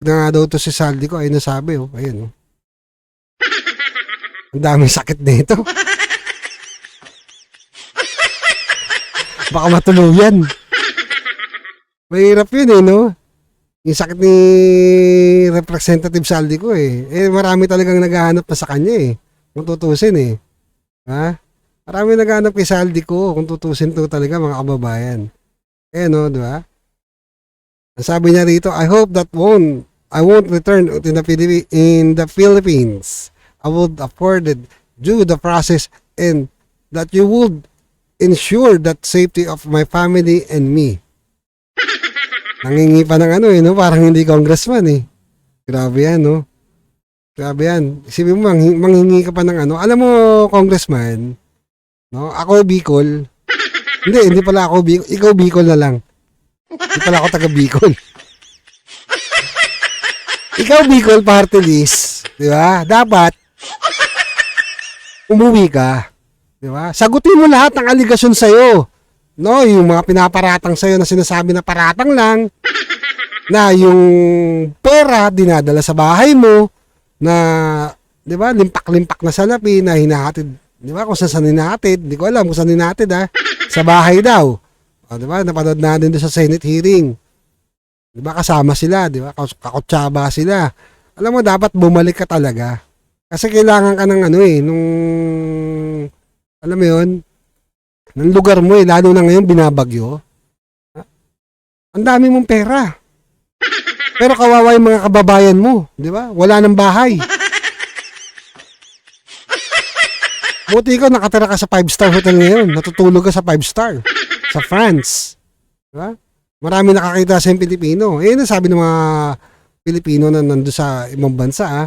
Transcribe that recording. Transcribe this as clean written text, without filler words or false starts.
Na nga daw to si Saldi ko, ayun nasabi, oh. Ayun, oh. Ang daming sakit nito. Baka matuluyan. Mahirap yun eh, no? Yung sakit ni Representative Saldi ko eh. Marami talagang naghahanap na sa kanya eh. Kung tutusin eh. Ha? Marami naghahanap kay Saldi ko. Kung tutusin to talaga mga kababayan. No, di ba? Ang sabi niya rito, I hope that I won't return in the Philippines. I would afford it due the process and that you would ensure that safety of my family and me. Nangingi pa ng no? Parang hindi congressman eh. Grabe yan, no? Grabe yan. Isipin mo, manghingi ka pa ng Alam mo, congressman, no? Ako Bicol. Hindi pala ako Bicol. Ikaw Bicol na lang. Hindi pala ako taga Bicol. Ikaw Bicol party list. Di ba? Dapat, umuwi ka. Di ba? Sagutin mo lahat ng aligasyon sa'yo. No, yung mga pinaparatang sa'yo na sinasabi na paratang lang, na yung pera dinadala sa bahay mo, na, di ba, limpak-limpak na salapi na hinahatid, di ba, kung saan hinahatid, di ko alam kung saan hinahatid sa bahay daw. O, di ba, napanood natin doon sa Senate hearing. Di ba, kasama sila, di ba, kakutsaba sila. Alam mo, dapat bumalik ka talaga. Kasi kailangan ka ng nung, alam mo yun, ng lugar mo lalo na ngayon binabagyo. Ang dami mong pera. Pero kawawa yung mga kababayan mo, di ba? Wala nang bahay. Buti ikaw nakatira ka sa 5-star hotel ngayon. Natutulog ka sa 5-star. Sa France. Di ba? Marami nakakita sa Pilipino. Sabi ng mga Pilipino na nando sa ibang bansa,